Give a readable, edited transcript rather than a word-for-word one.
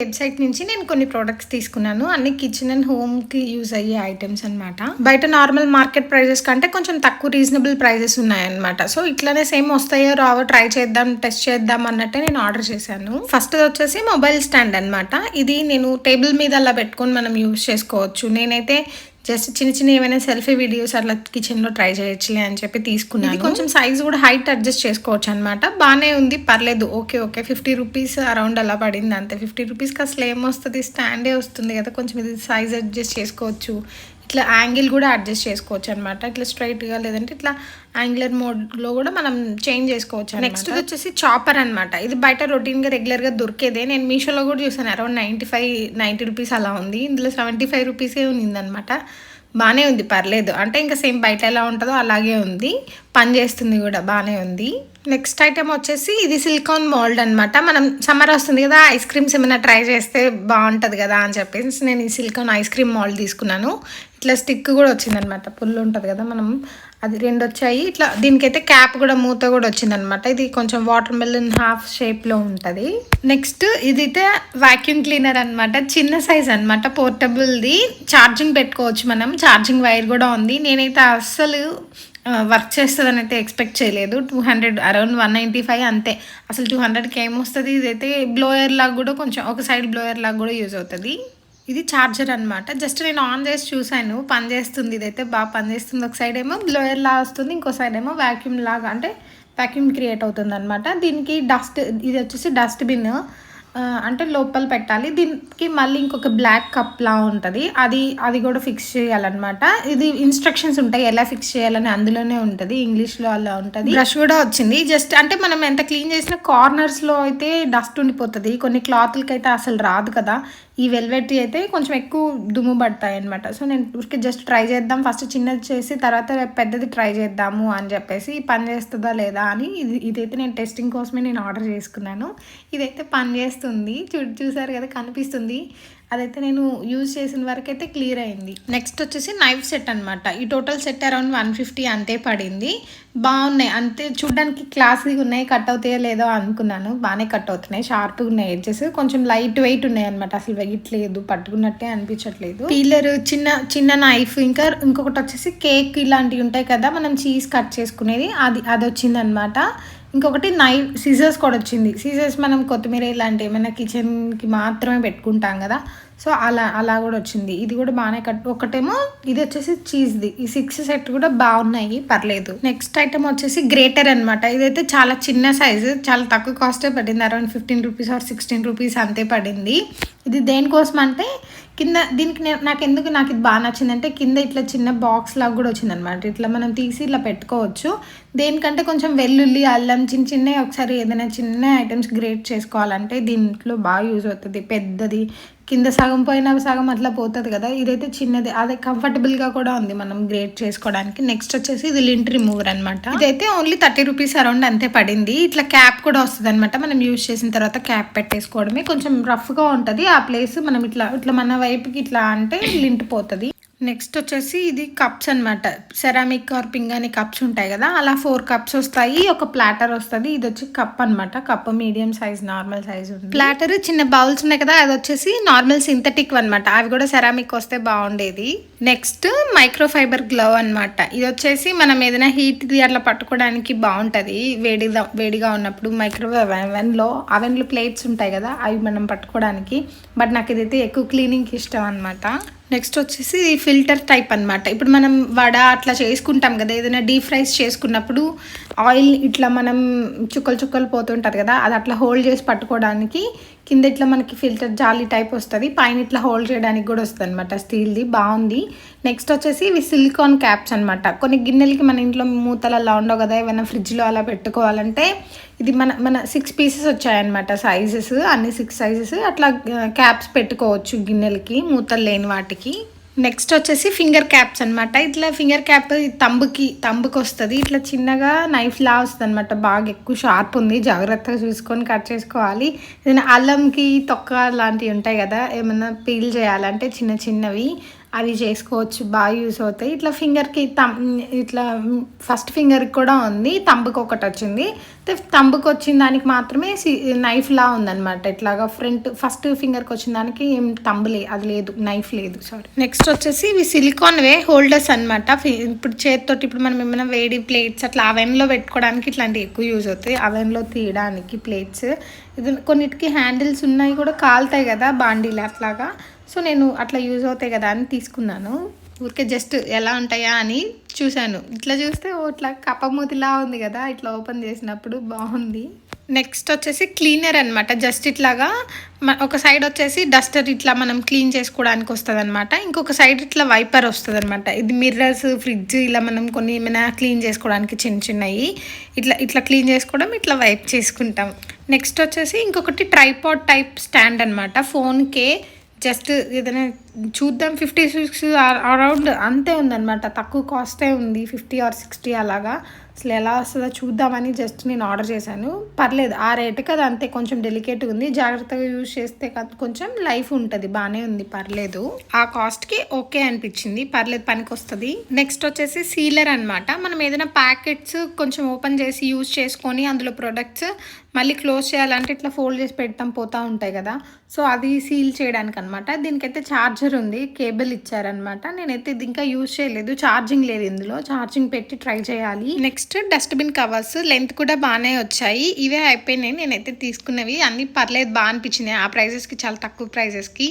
Website నుంచి నేను కొన్ని ప్రోడక్ట్స్ తీసుకున్నాను. అన్ని కిచెన్ అండ్ హోమ్కి యూజ్ అయ్యే ఐటమ్స్ అనమాట. బయట నార్మల్ మార్కెట్ ప్రైజెస్ కంటే కొంచెం తక్కువ రీజనబుల్ ప్రైజెస్ ఉన్నాయన్నమాట. సో ఇట్లానే సేమ్ వస్తాయో రావో ట్రై చేద్దాం, టెస్ట్ చేద్దాం అన్నట్టే నేను ఆర్డర్ చేశాను. ఫస్ట్ వచ్చేసి మొబైల్ స్టాండ్ అనమాట. ఇది నేను టేబుల్ మీద అలా పెట్టుకొని మనం యూజ్ చేసుకోవచ్చు. నేనైతే జస్ట్ చిన్న ఏమైనా సెల్ఫీ వీడియోస్ అట్లా కిచెన్లో ట్రై చేయొచ్చులే అని చెప్పి తీసుకున్నాను. ఇది కొంచెం సైజ్ కూడా హైట్ అడ్జస్ట్ చేసుకోవచ్చు అనమాట. బాగానే ఉంది, పర్లేదు, ఓకే 50 రూపీస్ అరౌండ్ అలా పడింది అంతే. 50 రూపీస్కి అసలు ఏమొస్తుంది, స్టాండే వస్తుంది కదా. కొంచెం ఇది సైజ్ అడ్జస్ట్ చేసుకోవచ్చు, ఇట్లా యాంగిల్ కూడా అడ్జస్ట్ చేసుకోవచ్చు అనమాట. ఇట్లా స్ట్రైట్గా లేదంటే ఇట్లా యాంగులర్ మోడ్లో కూడా మనం చేంజ్ చేసుకోవచ్చు. నెక్స్ట్ వచ్చేసి చాపర్ అనమాట. ఇది బయట రొటీన్గా రెగ్యులర్గా దొరికేదే. నేను మీషోలో కూడా చూసాను, అరౌండ్ 90 రూపీస్ అలా ఉంది. ఇందులో 75 రూపీసే ఉందన్నమాట. బాగానే ఉంది, పర్లేదు. అంటే ఇంకా సేమ్ బయట ఎలా ఉంటుందో అలాగే ఉంది, పని చేస్తుంది కూడా, బాగానే ఉంది. నెక్స్ట్ ఐటమ్ వచ్చేసి ఇది సిలికాన్ మోల్డ్ అనమాట. మనం సమ్మర్ వస్తుంది కదా, ఐస్ క్రీమ్స్ ఏమైనా ట్రై చేస్తే బాగుంటుంది కదా అని చెప్పేసి నేను ఈ సిలికాన్ ఐస్ క్రీమ్ మోల్డ్ తీసుకున్నాను. ఇట్లా స్టిక్ కూడా వచ్చిందనమాట, పుల్ ఉంటుంది కదా, మనం అది 2 వచ్చాయి. ఇట్లా దీనికైతే క్యాప్ కూడా, మూత కూడా వచ్చిందనమాట. ఇది కొంచెం వాటర్ మెలన్ హాఫ్ షేప్లో ఉంటుంది. నెక్స్ట్ ఇదైతే వాక్యూమ్ క్లీనర్ అనమాట. చిన్న సైజ్ అనమాట, పోర్టబుల్ది. ఛార్జింగ్ పెట్టుకోవచ్చు మనం, ఛార్జింగ్ వైర్ కూడా ఉంది. నేనైతే అస్సలు వర్క్ చేస్తుందని అయితే ఎక్స్పెక్ట్ చేయలేదు. 200, అరౌండ్ 195 అంతే. అసలు 200కి ఏమొస్తుంది. ఇదైతే బ్లోయర్ లాగా కూడా, కొంచెం ఒక సైడ్ బ్లోయర్ లాగా కూడా యూజ్ అవుతుంది. ఇది ఛార్జర్ అనమాట. జస్ట్ నేను ఆన్ చేసి చూసాను, పనిచేస్తుంది. ఇదైతే బాగా పనిచేస్తుంది. ఒక సైడ్ ఏమో బ్లోయర్ లాగా వస్తుంది, ఇంకో సైడ్ ఏమో వాక్యూమ్ లాగా, అంటే వాక్యూమ్ క్రియేట్ అవుతుంది అనమాట. దీనికి డస్ట్, ఇది వచ్చేసి డస్ట్బిన్, అంటే లోపల పెట్టాలి. దీనికి మళ్ళీ ఇంకొక బ్లాక్ కప్ లా ఉంటుంది, అది కూడా ఫిక్స్ చేయాలన్నమాట. ఇది ఇన్స్ట్రక్షన్స్ ఉంటాయి ఎలా ఫిక్స్ చేయాలని, అందులోనే ఉంటుంది, ఇంగ్లీష్లో అలా ఉంటుంది. బ్రష్ కూడా వచ్చింది. జస్ట్ అంటే మనం ఎంత క్లీన్ చేసినా కార్నర్స్లో అయితే డస్ట్ ఉండిపోతుంది. కొన్ని క్లాత్లకి అయితే అసలు రాదు కదా. ఈ వెల్వెట్ అయితే కొంచెం ఎక్కువ దుమ్ము పడతాయి అనమాట. సో నేను ఊరికి జస్ట్ ట్రై చేద్దాం, ఫస్ట్ చిన్నది చేసి తర్వాత పెద్దది ట్రై చేద్దాము అని చెప్పేసి, పని చేస్తుందా లేదా అని. ఇదైతే నేను టెస్టింగ్ కోసమే నేను ఆర్డర్ చేసుకున్నాను. ఇదైతే పని చేస్తుంది, చూసారు కదా, కనిపిస్తుంది. అదైతే నేను యూజ్ చేసిన వరకు అయితే క్లియర్ అయింది. నెక్స్ట్ వచ్చేసి నైఫ్ సెట్ అనమాట. ఈ టోటల్ సెట్ అరౌండ్ 150 అంతే పడింది. బాగున్నాయి, అంతే చూడడానికి క్లాస్గా ఉన్నాయి. కట్ అవుతాయో లేదో అనుకున్నాను, బాగానే కట్ అవుతున్నాయి, షార్ప్గా ఉన్నాయి ఎడ్జెస్. కొంచెం లైట్ వెయిట్ ఉన్నాయి అనమాట, అసలు వెయిట్ లేదు, పట్టుకున్నట్టే అనిపించట్లేదు. పీలర్, చిన్న నైఫ్, ఇంకొకటి వచ్చేసి కేక్ ఇలాంటివి ఉంటాయి కదా, మనం చీజ్ కట్ చేసుకునేది, అది వచ్చిందనమాట. ఇంకొకటి సీజర్స్ కూడా వచ్చింది. సీజర్స్ మనం కొత్తిమీర ఇలాంటి ఏమైనా కిచెన్కి మాత్రమే పెట్టుకుంటాం కదా, సో అలా కూడా వచ్చింది. ఇది కూడా బాగానే ఒకటేమో ఇది వచ్చేసి చీజ్ది. ఈ 6 సెట్ కూడా బాగున్నాయి, పర్లేదు. నెక్స్ట్ ఐటమ్ వచ్చేసి గ్రేటర్ అనమాట. ఇదైతే చాలా చిన్న సైజు, చాలా తక్కువ కాస్టే పడింది, అరౌండ్ 15 రూపీస్ ఆర్ 16 రూపీస్ అంతే పడింది. ఇది దేనికోసం అంటే కింద దీనికి నాకు ఇది బాగా నచ్చిందంటే, కింద ఇట్లా చిన్న బాక్స్ లాగా కూడా వచ్చిందనమాట. ఇట్లా మనం తీసి ఇట్లా పెట్టుకోవచ్చు. దేనికంటే కొంచెం వెల్లుల్లి, అల్లం, చిన్న ఒకసారి ఏదైనా చిన్న ఐటమ్స్ గ్రేట్ చేసుకోవాలంటే దీంట్లో బాగా యూజ్ అవుతుంది. పెద్దది కింద సగం పోయినా సగం అట్లా పోతుంది కదా, ఇదైతే చిన్నది, అదే కంఫర్టబుల్గా కూడా ఉంది మనం గ్రేట్ చేసుకోవడానికి. నెక్స్ట్ వచ్చేసి ఇది లింట్ రిమూవర్ అనమాట. ఇదైతే ఓన్లీ 30 రూపీస్ అరౌండ్ అంతే పడింది. ఇట్లా క్యాప్ కూడా వస్తుంది అనమాట. మనం యూజ్ చేసిన తర్వాత క్యాప్ పెట్టేసుకోవడమే. కొంచెం రఫ్గా ఉంటుంది ఆ ప్లేస్, మనం ఇట్లా మన వైపుకి ఇట్లా అంటే లింట్ పోతుంది. నెక్స్ట్ వచ్చేసి ఇది కప్స్ అనమాట. సెరామిక్ ఆర్ పింగాణి కప్స్ ఉంటాయి కదా, అలా 4 కప్స్ వస్తాయి, ఒక ప్లాటర్ వస్తుంది. ఇది వచ్చి కప్ అనమాట. Cup medium size, normal size ఉంది. ప్లాటర్ చిన్న బౌల్స్ ఉన్నాయి కదా, అది వచ్చేసి నార్మల్ సింథటిక్ అనమాట. అవి కూడా సెరామిక్ వస్తే బాగుండేది. నెక్స్ట్ మైక్రోఫైబర్ గ్లవ్ అనమాట. ఇది వచ్చేసి మనం ఏదైనా హీట్ది అట్లా పట్టుకోవడానికి బాగుంటుంది, వేడిగా ఉన్నప్పుడు. మైక్రోవేవ్ అవెన్లో ప్లేట్స్ ఉంటాయి కదా, అవి మనం పట్టుకోవడానికి. బట్ నాకు ఇదైతే ఎక్కువ క్లీనింగ్కి ఇష్టం అనమాట. నెక్స్ట్ వచ్చేసి ఫిల్టర్ టైప్ అనమాట. ఇప్పుడు మనం వడ అట్లా చేసుకుంటాం కదా, ఏదైనా డీప్ ఫ్రైస్ చేసుకున్నప్పుడు ఆయిల్ ఇట్లా మనం చుక్కలు పోతుంటుంది కదా, అది అట్లా హోల్డ్ చేసి పట్టుకోవడానికి కింద ఇట్లా మనకి ఫిల్టర్ జాలీ టైప్ వస్తుంది, పైన ఇట్లా హోల్డ్ చేయడానికి కూడా వస్తుంది అనమాట. స్టీల్ది, బాగుంది. నెక్స్ట్ వచ్చేసి ఇవి సిలికాన్ క్యాప్స్ అనమాట. కొన్ని గిన్నెలకి మన ఇంట్లో మూతలు అలా ఉండవు కదా, ఏమైనా ఫ్రిడ్జ్లో అలా పెట్టుకోవాలంటే ఇది మన 6 పీసెస్ వచ్చాయన్నమాట, సైజెస్ అన్ని 6 సైజెస్. అట్లా క్యాప్స్ పెట్టుకోవచ్చు గిన్నెలకి, మూతలు లేని వాటికి. నెక్స్ట్ వచ్చేసి ఫింగర్ క్యాప్స్ అనమాట. ఇట్లా ఫింగర్ క్యాప్ తంబుకి వస్తుంది, ఇట్లా చిన్నగా నైఫ్ లా వస్తుంది అనమాట. బాగా ఎక్కువ షార్ప్ ఉంది, జాగ్రత్తగా చూసుకొని కట్ చేసుకోవాలి. ఏదైనా అల్లంకి తొక్క లాంటివి ఉంటాయి కదా, ఏమైనా పీల్ చేయాలంటే చిన్నవి అది చేసుకోవచ్చు, బాగా యూస్ అవుతాయి. ఇట్లా ఫింగర్కి ఇట్లా ఫస్ట్ ఫింగర్కి కూడా ఉంది, తంబుకి ఒకటి వచ్చింది. తంబుకి వచ్చిన దానికి మాత్రమే నైఫ్లా ఉందన్నమాట. ఇట్లాగా ఫస్ట్ ఫింగర్కి వచ్చిన దానికి ఏం అది లేదు, నైఫ్ లేదు, సారీ. నెక్స్ట్ వచ్చేసి ఇవి సిలికాన్వే హోల్డర్స్ అనమాట. ఇప్పుడు చేతితోటి ఇప్పుడు మనం ఏమైనా వేడి ప్లేట్స్ అట్లా అవెన్లో పెట్టుకోవడానికి ఇట్లాంటివి ఎక్కువ యూజ్ అవుతాయి, అవెన్లో తీయడానికి ప్లేట్స్. ఇది కొన్నిటికి హ్యాండిల్స్ ఉన్నాయి కూడా, కాలుతాయి కదా బాండీలు అట్లాగా. సో నేను అట్లా యూజ్ అవుతాయి కదా అని తీసుకున్నాను. ఊరికే జస్ట్ ఎలా ఉంటాయా అని చూశాను. ఇట్లా చూస్తే ఇట్లా కప్పమూతిలా ఉంది కదా, ఇట్లా ఓపెన్ చేసినప్పుడు బాగుంది. నెక్స్ట్ వచ్చేసి క్లీనర్ అనమాట. జస్ట్ ఇట్లాగా ఒక సైడ్ వచ్చేసి డస్టర్ ఇట్లా మనం క్లీన్ చేసుకోవడానికి వస్తుంది అనమాట, ఇంకొక సైడ్ ఇట్లా వైపర్ వస్తుంది అనమాట. ఇది మిర్రర్స్, ఫ్రిడ్జ్ ఇలా మనం కొన్ని ఏమైనా క్లీన్ చేసుకోవడానికి చిన్నవి ఇట్లా ఇట్లా క్లీన్ చేసుకోవడం, ఇట్లా వైప్ చేసుకుంటాం. నెక్స్ట్ వచ్చేసి ఇంకొకటి ట్రైపాడ్ టైప్ స్టాండ్ అనమాట. ఫోన్కే జస్ట్ ఏదైనా చూద్దాం, 56 అరౌండ్ అంతే ఉందన్నమాట, తక్కువ కాస్టే ఉంది, 50 or 60 అలాగా. అసలు ఎలా వస్తుందో చూద్దామని జస్ట్ నేను ఆర్డర్ చేశాను. పర్లేదు, ఆ రేటుకి అది అంతే, కొంచెం డెలికేట్గా ఉంది. జాగ్రత్తగా యూజ్ చేస్తే కొంచెం లైఫ్ ఉంటుంది, బాగానే ఉంది, పర్లేదు. ఆ కాస్ట్కి ఓకే అనిపించింది, పర్లేదు, పనికి వస్తుంది. నెక్స్ట్ వచ్చేసి సీలర్ అనమాట. మనం ఏదైనా ప్యాకెట్స్ కొంచెం ఓపెన్ చేసి యూజ్ చేసుకొని అందులో ప్రొడక్ట్స్ మళ్ళీ క్లోజ్ చేయాలంటే ఇట్లా ఫోల్డ్ చేసి పెడతాం, పోతూ ఉంటాయి కదా. సో అది సీల్ చేయడానికి అనమాట. దీనికైతే ఛార్జర్ ఉంది, కేబుల్ ఇచ్చారనమాట. నేనైతే ఇది ఇంకా యూజ్ చేయలేదు, ఛార్జింగ్ లేదు ఇందులో, ఛార్జింగ్ పెట్టి ట్రై చేయాలి. నెక్స్ట్ డస్ట్బిన్ కవర్స్ లెంత్ కూడా బాగానే వచ్చాయి. ఇవే అయిపోయినాయి నేనైతే తీసుకున్నవి అన్ని, పర్లేదు, బాగా అనిపించినాయి. ఆ ప్రైజెస్కి, చాలా తక్కువ ప్రైజెస్కి.